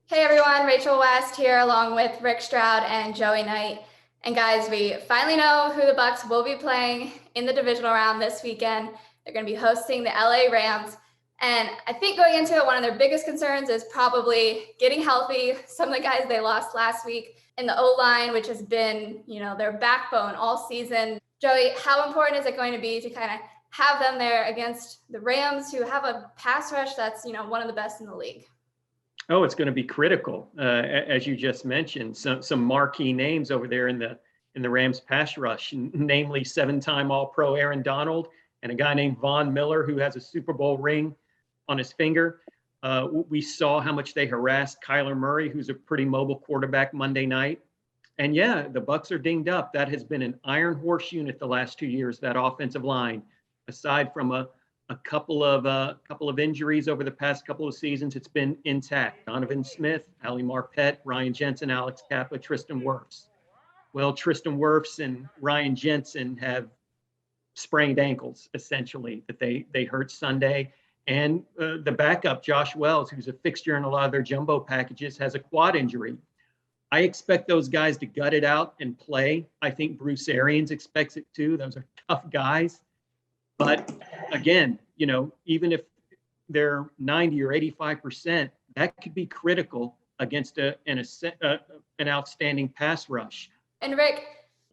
Hey everyone, Rachel West here along with Rick Stroud and Joey Knight. And guys, we finally know who the Bucs will be playing in the divisional round this weekend. They're going to be hosting the LA Rams. And I think going into it, one of their biggest concerns is probably getting healthy. Some of the guys they lost last week in the O-line, which has been, their backbone all season. Joey, how important is it going to be to kind of have them there against the Rams, who have a pass rush that's, one of the best in the league? Oh, it's going to be critical, as you just mentioned. Some marquee names over there in the Rams pass rush, namely 7-time All-Pro Aaron Donald and a guy named Von Miller who has a Super Bowl ring on his finger. We saw how much they harassed Kyler Murray, who's a pretty mobile quarterback, Monday night. And yeah, the Bucs are dinged up. That has been an iron horse unit the last 2 years, that offensive line. Aside from a couple of injuries over the past couple of seasons, it's been intact. Donovan Smith, Ali Marpet, Ryan Jensen, Alex Kappa, Tristan Wirfs. Well, Tristan Wirfs and Ryan Jensen have sprained ankles, essentially, that they hurt Sunday. And the backup, Josh Wells, who's a fixture in a lot of their jumbo packages, has a quad injury. I expect those guys to gut it out and play. I think Bruce Arians expects it too. Those are tough guys. But again, even if they're 90 or 85%, that could be critical against an outstanding pass rush. And Rick,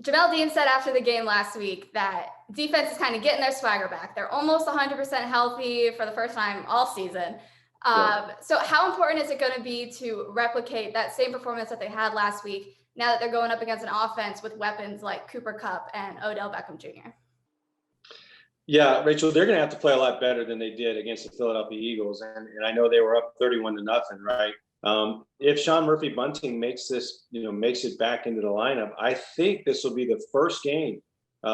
Jamel Dean said after the game last week that defense is kind of getting their swagger back. They're almost 100% healthy for the first time all season. So how important is it going to be to replicate that same performance that they had last week now that they're going up against an offense with weapons like Cooper Kupp and Odell Beckham Jr.? Yeah, Rachel, they're going to have to play a lot better than they did against the Philadelphia Eagles. And I know they were up 31-0, right? If Sean Murphy Bunting makes it back into the lineup, I think this will be the first game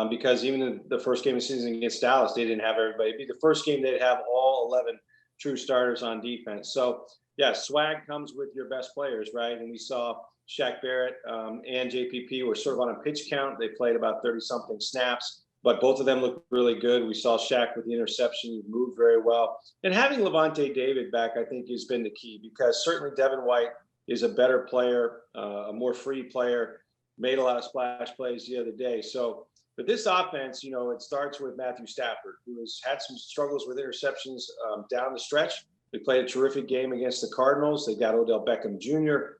because even in the first game of the season against Dallas, they didn't have everybody. It'd be the first game they'd have all 11 true starters on defense. So, yeah, swag comes with your best players, right? And we saw Shaq Barrett and JPP were sort of on a pitch count. They played about 30-something snaps. But both of them looked really good. We saw Shaq with the interception. He moved very well. And having Levante David back, I think, has been the key because certainly Devin White is a better player, a more free player, made a lot of splash plays the other day. So, but this offense, it starts with Matthew Stafford, who has had some struggles with interceptions down the stretch. They played a terrific game against the Cardinals. They got Odell Beckham Jr.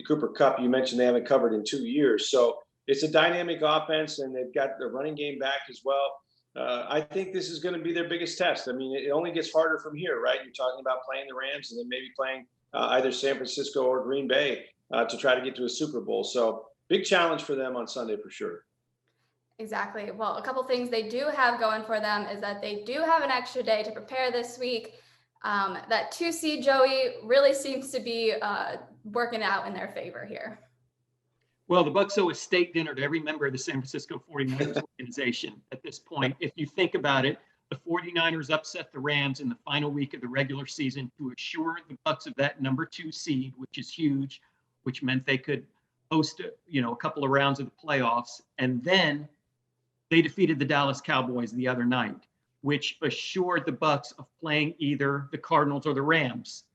Cooper Kupp, you mentioned they haven't covered in 2 years. So, it's a dynamic offense, and they've got the running game back as well. I think this is going to be their biggest test. I mean, it only gets harder from here, right? You're talking about playing the Rams and then maybe playing either San Francisco or Green Bay to try to get to a Super Bowl. So big challenge for them on Sunday for sure. Exactly. Well, a couple things they do have going for them is that they do have an extra day to prepare this week. That 2 seed, Joey, really seems to be working out in their favor here. Well, the Bucs owe a steak dinner to every member of the San Francisco 49ers organization at this point. If you think about it, the 49ers upset the Rams in the final week of the regular season to assure the Bucs of that number 2 seed, which is huge, which meant they could host a couple of rounds of the playoffs. And then they defeated the Dallas Cowboys the other night, which assured the Bucs of playing either the Cardinals or the Rams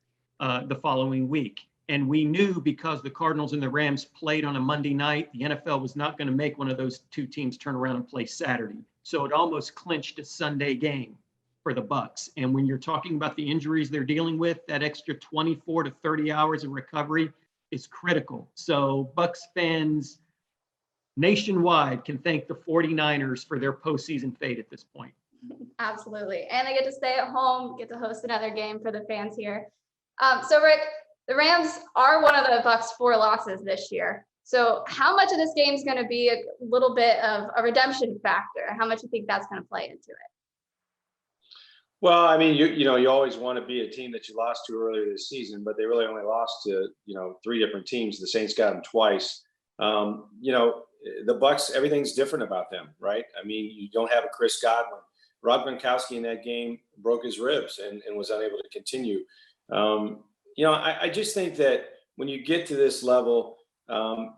the following week. And we knew because the Cardinals and the Rams played on a Monday night, the NFL was not going to make one of those two teams turn around and play Saturday. So it almost clinched a Sunday game for the Bucs. And when you're talking about the injuries they're dealing with, that extra 24 to 30 hours of recovery is critical. So Bucs fans nationwide can thank the 49ers for their postseason fate at this point. Absolutely. And they get to stay at home, get to host another game for the fans here. So Rick, the Rams are one of the Bucs' 4 losses this year. So how much of this game is going to be a little bit of a redemption factor? How much do you think that's going to play into it? Well, I mean, you always want to be a team that you lost to earlier this season, but they really only lost to, 3 different teams. The Saints got them twice. The Bucs, everything's different about them, right? I mean, you don't have a Chris Godwin. Rob Gronkowski in that game broke his ribs and was unable to continue. I just think that when you get to this level,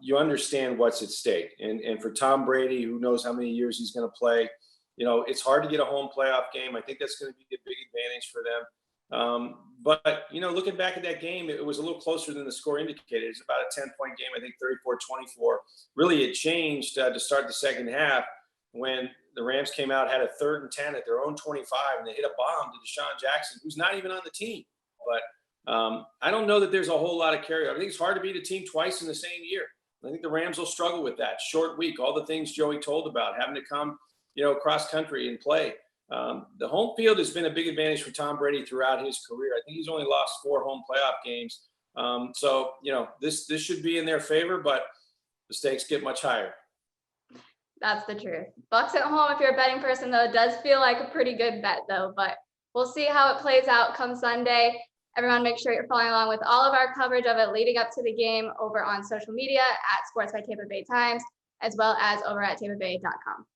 you understand what's at stake. And for Tom Brady, who knows how many years he's going to play, it's hard to get a home playoff game. I think that's going to be a big advantage for them. But, looking back at that game, it was a little closer than the score indicated. It was about a 10-point game, I think 34-24. Really, it changed to start the second half when the Rams came out, had a 3rd and 10 at their own 25, and they hit a bomb to Deshaun Jackson, who's not even on the team. But I don't know that there's a whole lot of carryover. I think it's hard to beat a team twice in the same year. I think the Rams will struggle with that. Short week, all the things Joey told about, having to come, cross country and play. The home field has been a big advantage for Tom Brady throughout his career. I think he's only lost 4 home playoff games. So, this should be in their favor, but the stakes get much higher. That's the truth. Bucs at home, if you're a betting person, though, it does feel like a pretty good bet, though. But we'll see how it plays out come Sunday. Everyone, make sure you're following along with all of our coverage of it leading up to the game over on social media at Sports by Tampa Bay Times, as well as over at tampabay.com.